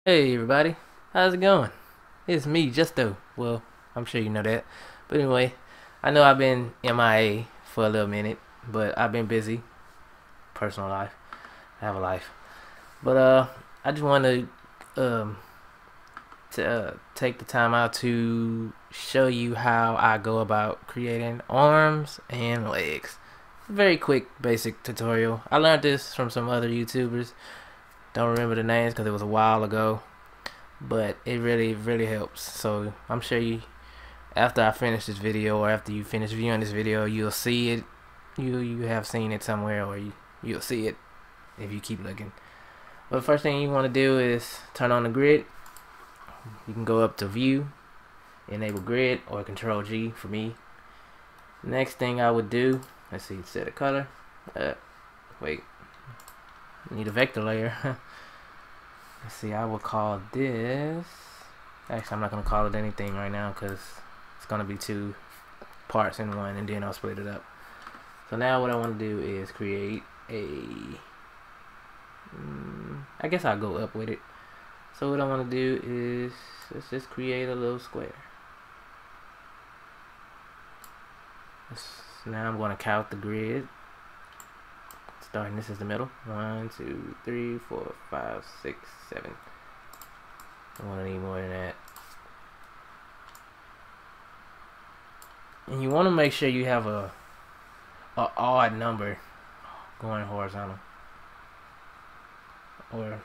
Hey everybody, how's it going? It's me, Justo. Well, I'm sure you know that. But anyway, I know I've been MIA for a little minute, but I've been busy. Personal life. I have a life. But I just want to take the time out to show you how I go about creating arms and legs. Very quick, basic tutorial. I learned this from some other YouTubers. Don't remember the names because it was a while ago, but it really helps. So I'm sure you, after I finish this video or after you finish viewing this video, you'll see it. You have seen it somewhere, or you'll see it if you keep looking. But the first thing you want to do is turn on the grid. You can go up to view, enable grid, or control G for me. Next thing I would do, let's see, set a color. Wait, need a vector layer. Let's see, I will call this, actually I'm not going to call it anything right now because it's going to be two parts in one, and then I'll split it up. So now what I want to do is create a, I guess I'll go up with it. So what I want to do is, let's just create a little square. Now I'm going to count the grid. Starting, this is the middle. 1, 2, 3, 4, 5, 6, 7. I want to need more than that. And you want to make sure you have a odd number going horizontal. Or,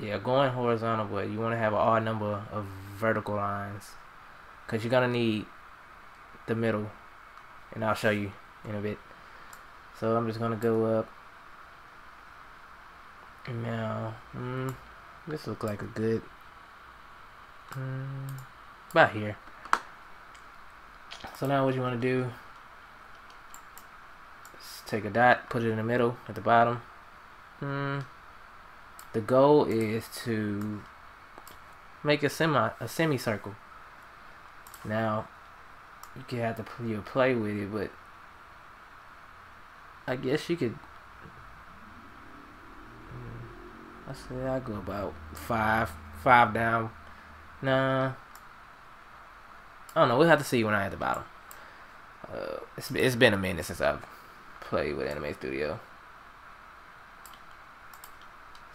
yeah, going horizontal, but you want to have an odd number of vertical lines, because you're going to need the middle, and I'll show you in a bit. So I'm just going to go up. Now, this looks like a good, about here. So now what you want to do is take a dot, put it in the middle at the bottom. The goal is to make a semicircle. Now you can have to play with it, but I guess you could. I say I go about five down. Nah, I don't know. We'll have to see when I at the bottom. It's been a minute since I've played with Anime Studio.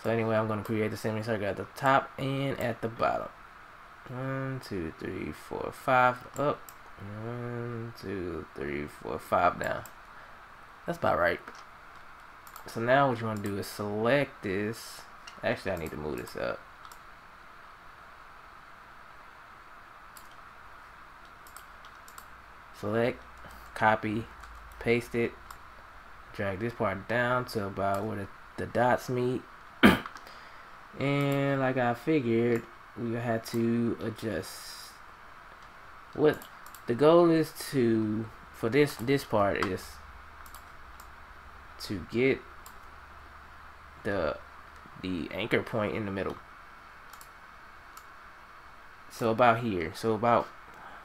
So anyway, I'm gonna create the semicircle at the top and at the bottom. 1, 2, 3, 4, 5 up. 1, 2, 3, 4, 5 down. That's about right. So now what you want to do is select this. Actually, I need to move this up. Select, copy, paste it, drag this part down to about where the dots meet. And like I figured, we had to adjust. What the goal is to, for this part, is to get the anchor point in the middle. So about here. So about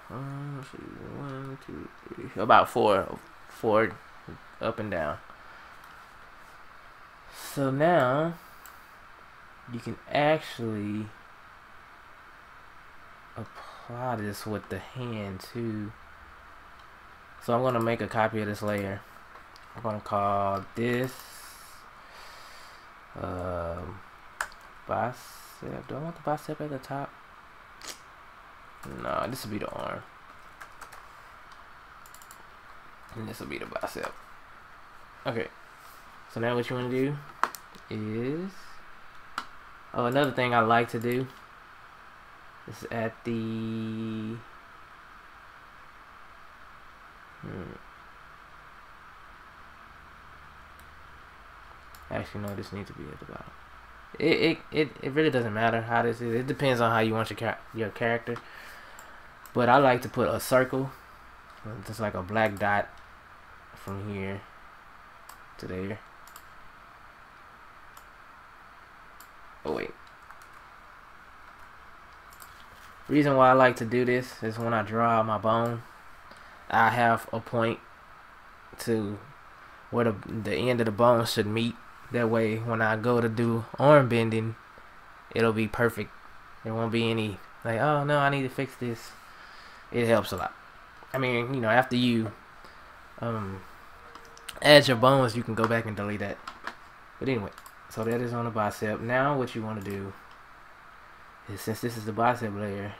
1, 2, 3, about four up and down. So now you can actually apply this with the hand too. So I'm gonna make a copy of this layer. I'm gonna call this bicep. Do I want the bicep at the top? No, this will be the arm, and this will be the bicep. Okay, so now what you want to do is, oh, another thing I like to do is at the actually no, this needs to be at the bottom. It really doesn't matter how this is. It depends on how you want your character. But I like to put a circle, just like a black dot, from here to there. Oh wait. Reason why I like to do this is when I draw my bone, I have a point to where the end of the bone should meet. That way, when I go to do arm bending, it'll be perfect. There won't be any like, oh no, I need to fix this. It helps a lot. I mean, you know, after you add your bones, you can go back and delete that. But anyway, so that is on the bicep. Now what you want to do is, since this is the bicep layer,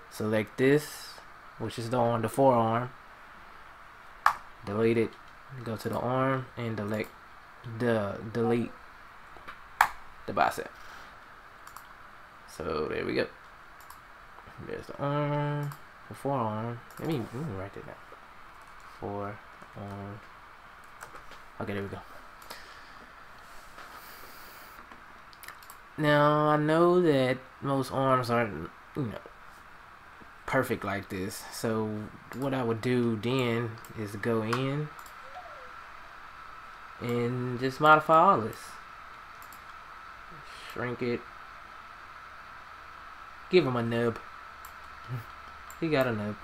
select this, which is on the forearm, delete it, go to the arm and delete the bicep. So there we go. There's the arm, the forearm. Let me write that down. Forearm. Okay, there we go. Now I know that most arms aren't, you know, perfect like this. So what I would do then is go in and just modify all this. Shrink it. Give him a nub. He got a nub.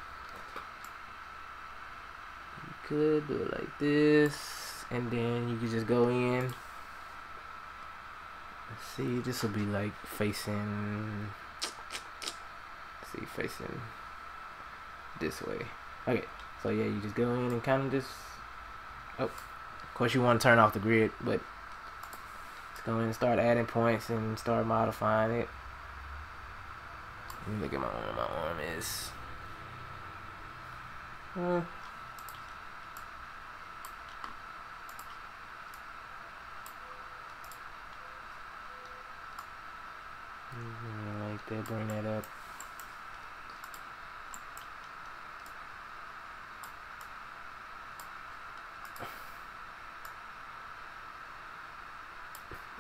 You could do it like this, and then you can just go in. Let's see, this will be like facing. Let's see, facing this way. Okay, so yeah, you just go in and kind of just. Oh, of course you want to turn off the grid, but let's go in and start adding points and start modifying it. Let me look at my arm. My arm is. Like that, bring that up.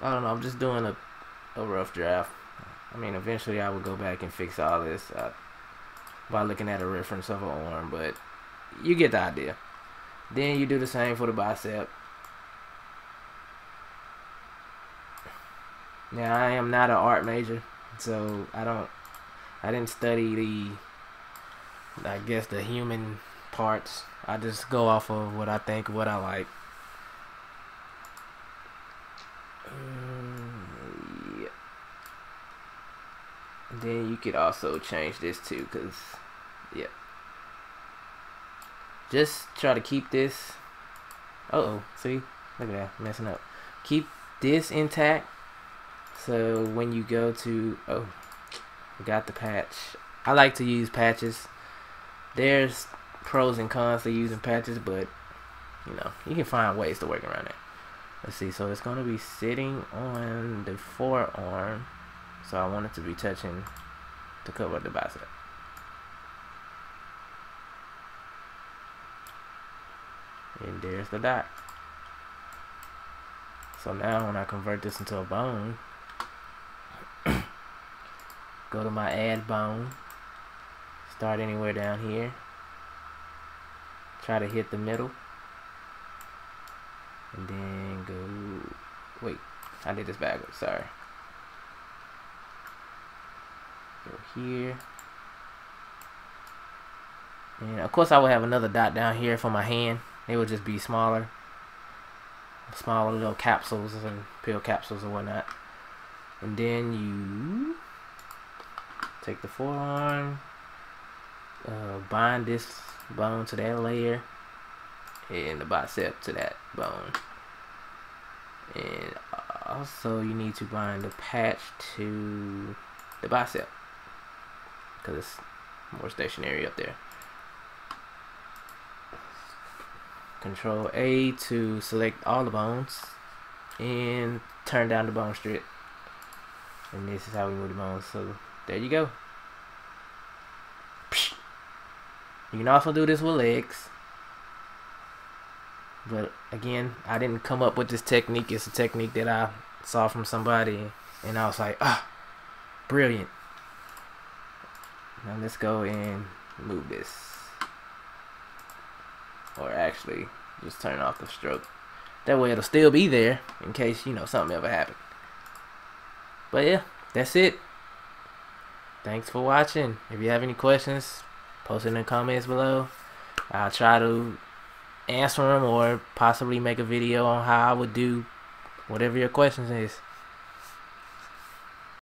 I don't know, I'm just doing a rough draft. I mean, eventually I will go back and fix all this by looking at a reference of an arm, but you get the idea. Then you do the same for the bicep. Now, I am not an art major, so I didn't study I guess the human parts. I just go off of what I think, what I like. Yeah. Then you could also change this too, cause yeah. Just try to keep this. See, look at that, messing up. Keep this intact. So when you go to, got the patch. I like to use patches. There's pros and cons to using patches, but you know, you can find ways to work around it. Let's see, so it's gonna be sitting on the forearm. So I want it to be touching to cover the bicep. And there's the dot. So now when I convert this into a bone, go to my add bone, start anywhere down here, try to hit the middle, and then go, wait, I did this backwards, sorry. Go here, and of course I will have another dot down here for my hand. It will just be smaller little capsules and pill capsules or whatnot. And then you take the forearm, bind this bone to that layer, and the bicep to that bone. And also you need to bind the patch to the bicep, because it's more stationary up there. Control A to select all the bones and turn down the bone strip. And this is how we move the bones. So there you go. You can also do this with legs. But again, I didn't come up with this technique. It's a technique that I saw from somebody and I was like, brilliant. Now let's go and move this. Or actually, just turn off the stroke. That way it'll still be there in case, you know, something ever happened. But yeah, that's it. Thanks for watching. If you have any questions, post it in the comments below. I'll try to answer them or possibly make a video on how I would do whatever your questions is.